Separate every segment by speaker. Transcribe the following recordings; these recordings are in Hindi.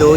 Speaker 1: 2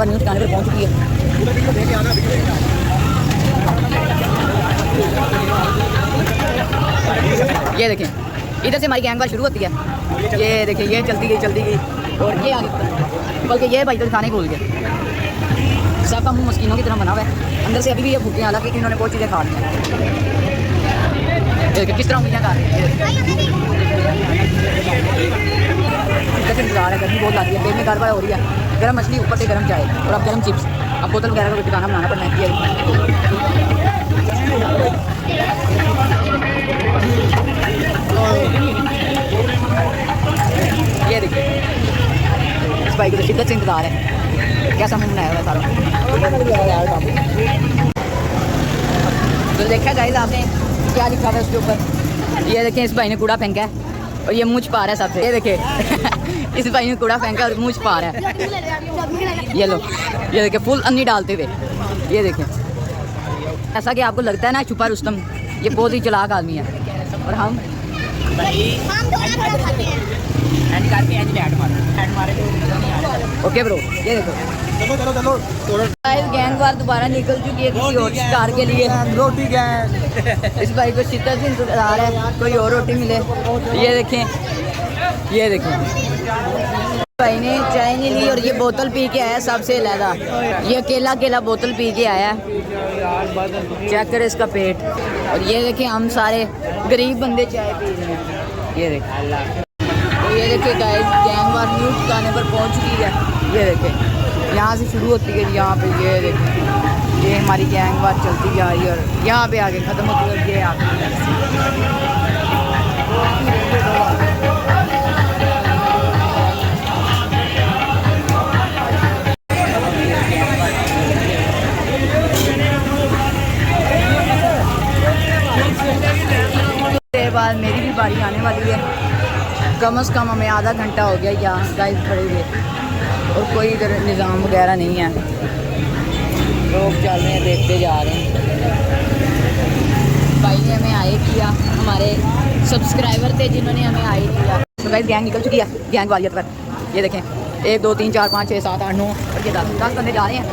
Speaker 2: वार न्यू ठिकाने पर पहुंच चुकी है। ये देखें इधर से हमारी गैंग वार शुरू होती है। ये देखें ये चलती गई और ये आगे, बल्कि ये भाई तो दिखाने भूल गए। सबका मुंह मस्कीनों की तरह बना हुआ है, अंदर से अभी भी ये भूखे हैं, हालांकि इन्होंने बहुत चीज़ें खा ली हैं। ये किस तरह उंगलियां खा रही हैं। जैसे इंतजार है, गर्मी बहुत लग रही है, पेट में गड़बड़ हो रही है। गर्म मछली, ऊपर से गर्म चाय और अब गर्म चिप्स, अब बोतल वगैरह का ठिकाना बनाना पड़ना है। ये देखिए इस भाई को तो शिद्दत से इंतजार है, कैसा मुंह बनाया हुआ है सारा। तो देखा गाइस आपने क्या लिखा हुआ है उसके ऊपर। ये देखें इस भाई ने कूड़ा फेंका है और ये मुँह छुपा रहा है सबसे। ये देखें इस भाई ने कूड़ा फेंका और मुँह छुपा रहा है। ये लो, ये देखें फुल अन्नी डालते हुए। ये देखें ऐसा कि आपको लगता है ना छुपा रुस्तम, ये बहुत ही चालाक आदमी है। और हम ओके ब्रो, ये देखो गैंग वार दोबारा निकल चुकी है किसी और शिकार के लिए।
Speaker 3: रोटी गैंग।
Speaker 2: इस भाई को शिद्दत से इंतजार है कोई और रोटी मिले। ये देखें भाई ने चाय नहीं ली और ये बोतल पी के आया सबसे अलहदा। ये अकेला बोतल पी के आया। चेक करें इसका पेट। और ये देखें हम सारे गरीब बंदे चाय पी रहे हैं। ये देखें तो ये देखिए गाइस गैंग वार न्यू ठिकाने पर पहुंच चुकी है। ये देखें यहाँ से शुरू होती है यहाँ पे। ये देखें ये हमारी गैंग वार चलती जा रही है और यहाँ पे आगे ख़त्म होती है। ये आगे बाद मेरी भी बारी आने वाली है। कम से कम हमें आधा घंटा हो गया यहाँ गाइस खड़े हुए और कोई इधर निज़ाम वगैरह नहीं है। लोग चल रहे हैं, देखते जा रहे हैं। भाई ने हमें आए किया, हमारे सब्सक्राइबर थे जिन्होंने हमें आए किया। तो गाइस गैंग निकल चुकी है गैंग वालियत पर। ये देखें 1 2 3 4 5 6 7 8 9 और ये 10 बंदे जा रहे हैं।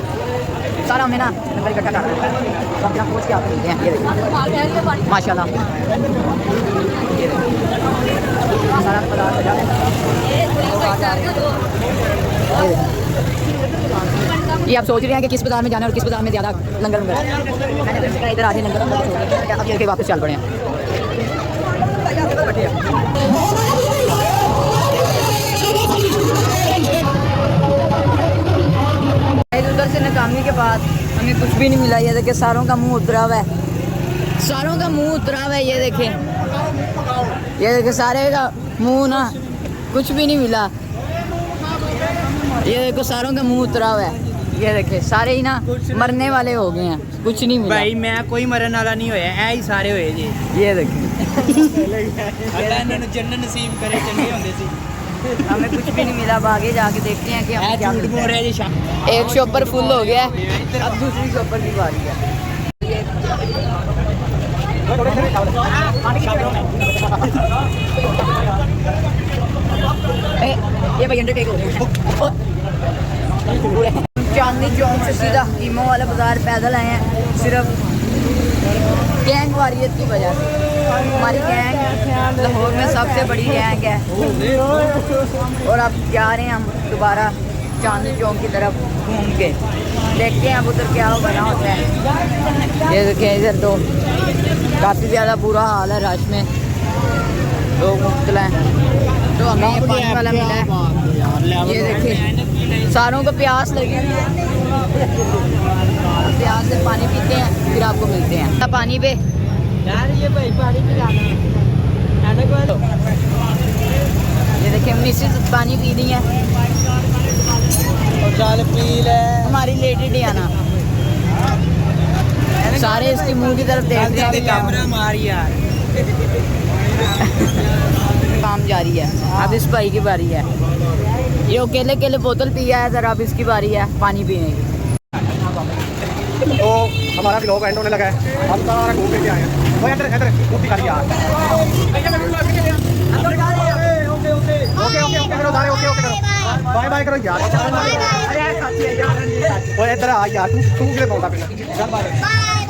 Speaker 2: सारा हमें ना नंबर इकट्ठा कर रहे हैं, अपना पहुँच के आपको मिलते हैं। ये देखिए माशाल्लाह सारा पदार्थ सजा है। ये आप सोच रहे हैं कि किस बाजार में जाना है और किस बाजार में ज़्यादा लंगर है। मैंने तो कहा इधर आधे लंगर अब ये वापस चल पड़े हैं। उधर से नाकामी के बाद हमें कुछ भी नहीं मिला। ये देखिए सारों का मुंह उतरा हुआ है, सारों का मुंह उतरा हुआ है। ये देखें सारे का मुंह ना कुछ भी नहीं मिला। ये देखो सारों का मुंह उतरा हुआ है। ये देखे सारे ही ना मरने वाले हो गए हैं, कुछ नहीं मिला।
Speaker 1: भाई मैं कोई मरन वाला नहीं होया, ऐ ही सारे होए जी।
Speaker 2: ये देखे
Speaker 1: अल्लाह इन्होंने जन्नत नसीब करे, चंगे होंदे सी।
Speaker 2: हमें कुछ भी नहीं मिला। अब आगे जाके देखते हैं कि हम क्या
Speaker 1: झूठ बोल रहे जी।
Speaker 2: एक शॉपर फुल हो गया है, अब दूसरी शॉपर की बारी है। ये भाई अंडरटेक हो गया। चांदनी चौक से सीधा कीमो वाला बाजार पैदल आए हैं, सिर्फ गैंग वारियत की वजह से। हमारी गैंग लाहौर में सबसे बड़ी गैंग है और अब जा रहे हैं हम दोबारा चांदनी चौक की तरफ घूम के, देखते हैं अब उधर क्या बना होता है। ये देखिए इधर तो काफ़ी ज़्यादा बुरा हाल है, रश में लोग मुश्किल हैं। तो हमें ये पानी वाला मिला है। ये देखिए सारों को प्यास लगी हुई है, प्यास से पानी पीते हैं फिर आपको मिलते हैं पानी पे।
Speaker 3: यार ये भाई पानी पिलाना।
Speaker 2: ये देखिए मिसेस पानी पी रही है
Speaker 3: और चाल पी ले।
Speaker 2: हमारी लेडी डियाना सारे इसके मुंह की तरफ देख रहे हैं कि
Speaker 1: कैमरा मार यार।
Speaker 2: काम जारी है। अब इस भाई की बारी है, ये अकेले अकेले बोतल पिया है, जरा अब इसकी बारी है पानी पीने की।
Speaker 3: तो हमारा व्लॉग एंड होने लगा है, हम सारा घूम के आए हैं। वो इधर इधर कुर्सी खाली यार। ओके ओके ओके करो, ओके ओके करो। ਬਾਏ ਬਾਏ ਕਰੋ ਯਾਰ
Speaker 4: ਬਾਏ ਬਾਏ
Speaker 3: ਓਏ ਇੱਧਰ ਆ ਯਾਰ ਤੂੰ ਕਿਹੜੇ ਪਾਉਂਦਾ ਪਿੰਨਾ
Speaker 4: ਬਾਏ